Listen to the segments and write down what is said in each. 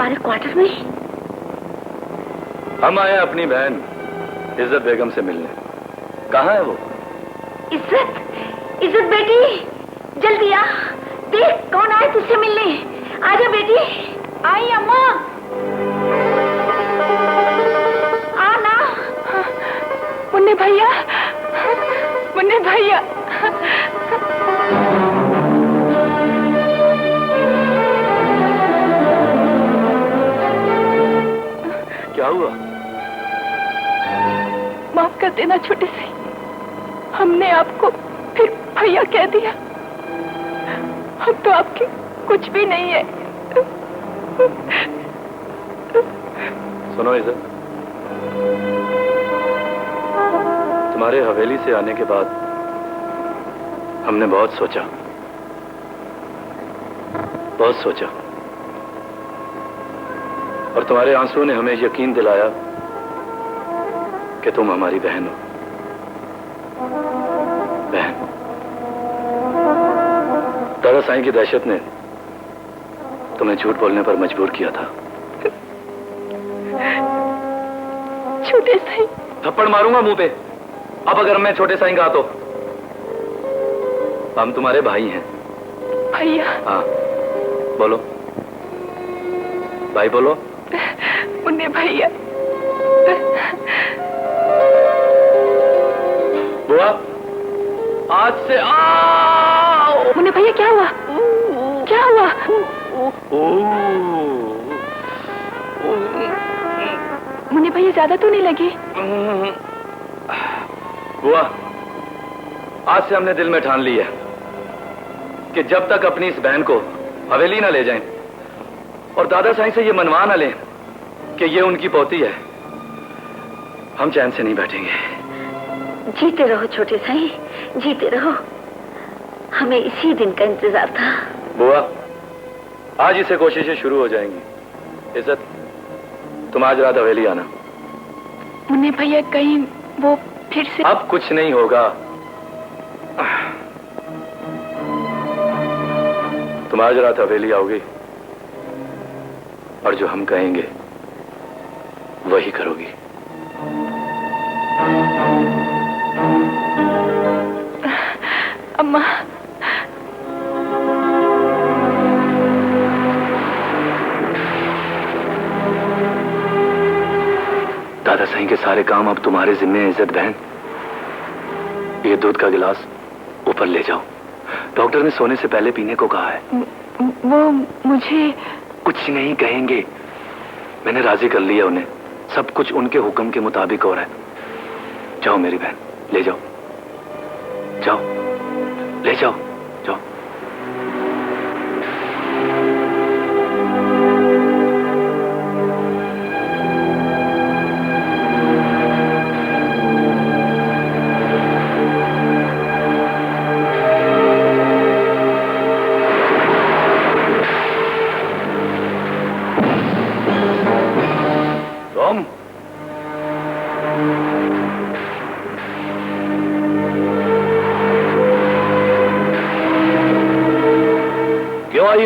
हमारे क्वार्टर में? हम आए अपनी बहन इज्जत बेगम से मिलने। कहाँ है वो? इज्जत? इज्जत बेटी, जल्दी आ, देख कौन आए तुझसे मिलने। आजा बेटी। आई अम्मा। आना। मुन्ने भैया, मुन्ने भैया। क्या हुआ? माफ कर देना छोटे से, हमने आपको फिर भैया कह दिया। हम तो आपके कुछ भी नहीं है। सुनो इज्जत, तुम्हारे हवेली से आने के बाद हमने बहुत सोचा, बहुत सोचा, और तुम्हारे आंसुओं ने हमें यकीन दिलाया कि तुम हमारी बहन हो। बहन। दादा साईं की दहशत ने तुम्हें झूठ बोलने पर मजबूर किया था। छोटे साईं। थप्पड़ मारूंगा मुंह पे अब अगर मैं छोटे साईं कहा तो। हम तुम्हारे भाई हैं। भैया? हाँ बोलो भाई, बोलो। मुन्ने भैया। बुआ आज से आओ। मुन्ने भैया क्या हुआ? क्या हुआ? मुन्ने भैया ज्यादा तो नहीं लगी? बुआ आज से हमने दिल में ठान लिया कि जब तक अपनी इस बहन को हवेली ना ले जाएं और दादा साईं से ये मनवा ना लें कि ये उनकी पोती है, हम चैन से नहीं बैठेंगे। जीते रहो छोटे साईं, जीते रहो। हमें इसी दिन का इंतजार था। बुआ आज ही से कोशिशें शुरू हो जाएंगी। इज्जत तुम आज रात हवेली आना। मुन्ने भैया कहीं वो फिर से? अब कुछ नहीं होगा। तुम आज रात हवेली आओगी और जो हम कहेंगे वही करोगी। अम्मा। दादा साईं के सारे काम अब तुम्हारे जिम्मे है इज्जत बहन। ये दूध का गिलास ऊपर ले जाओ, डॉक्टर ने सोने से पहले पीने को कहा है। वो मुझे कुछ नहीं कहेंगे, मैंने राजी कर लिया उन्हें। सब कुछ उनके हुक्म के मुताबिक हो रहा है। जाओ मेरी बहन, ले जाओ, जाओ ले जाओ, जाओ।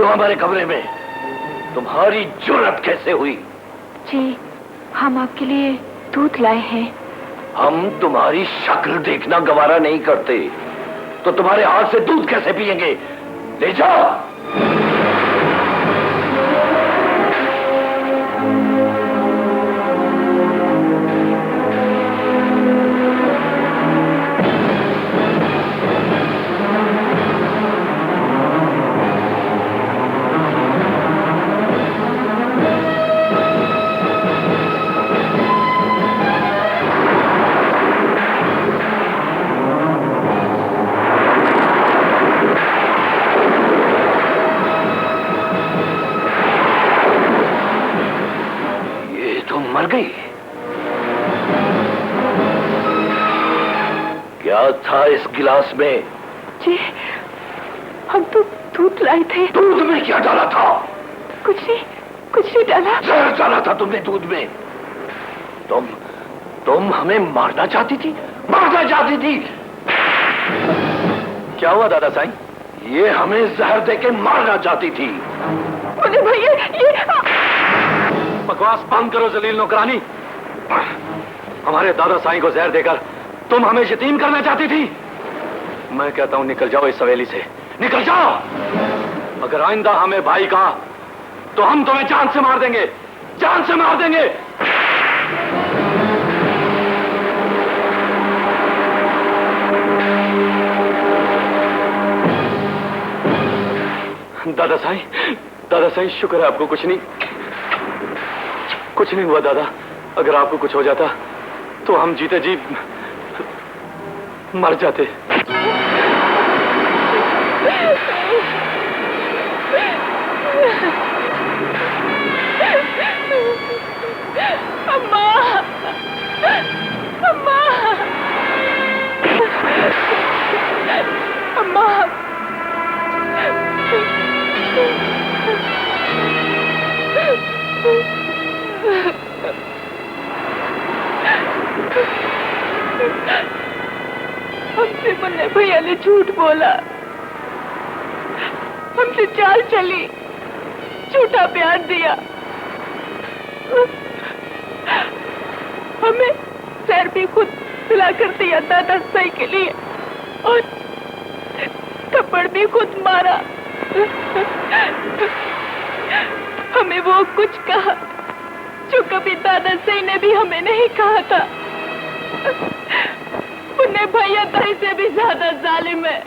हमारे कमरे में तुम्हारी जुर्रत कैसे हुई? जी हम आपके लिए दूध लाए हैं। हम तुम्हारी शक्ल देखना गवारा नहीं करते, तो तुम्हारे हाथ से दूध कैसे पिएंगे? ले जाओ। मर गई? क्या था इस गिलास में? जी हम तो दूध लाए थे। दूध में क्या डाला था? कुछ नहीं डाला। जहर डाला था तुमने दूध में। तुम हमें मारना चाहती थी, मारना चाहती थी। क्या हुआ दादा साईं? ये हमें जहर देके मारना चाहती थी। मुझे भैया ये बकवास बंद करो जलील नौकरानी। हमारे दादा साईं को जहर देकर तुम हमें यतीम करना चाहती थी। मैं कहता हूं निकल जाओ इस हवेली से, निकल जाओ। अगर आइंदा हमें भाई कहा तो हम तुम्हें जान से मार देंगे, जान से मार देंगे। दादा साईं शुक्र है आपको कुछ नहीं हुआ दादा। अगर आपको कुछ हो जाता तो हम जीते जी मर जाते। अम्मा, अम्मा, अम्मा, हमसे मुन्ने भैया ने झूठ बोला, हमसे चाल चली, झूठा प्यार दिया। हमें सैर भी खुद पिला कर दिया दादा साईं के लिए और थप्पड़ भी खुद मारा। हमें वो कुछ कहा जो कभी दादा साईं ने भी हमें नहीं कहा था। मुन्ने भैया ताई से भी ज्यादा जालिम है।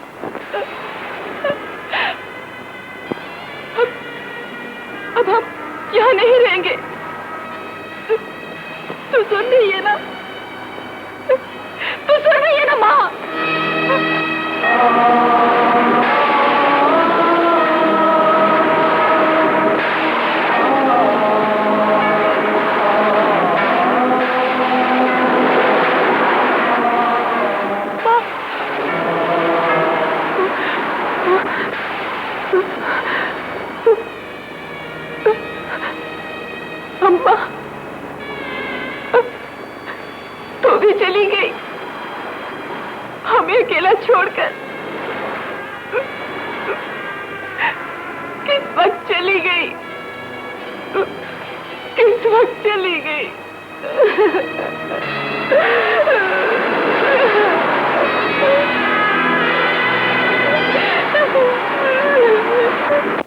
अब हम यहाँ नहीं रहेंगे। तू सुन रही है ना? तू सुन रही है ना माँ? अम्मा, तो भी चली गई हमें अकेला छोड़कर। किस वक्त चली गई, किस वक्त चली गई।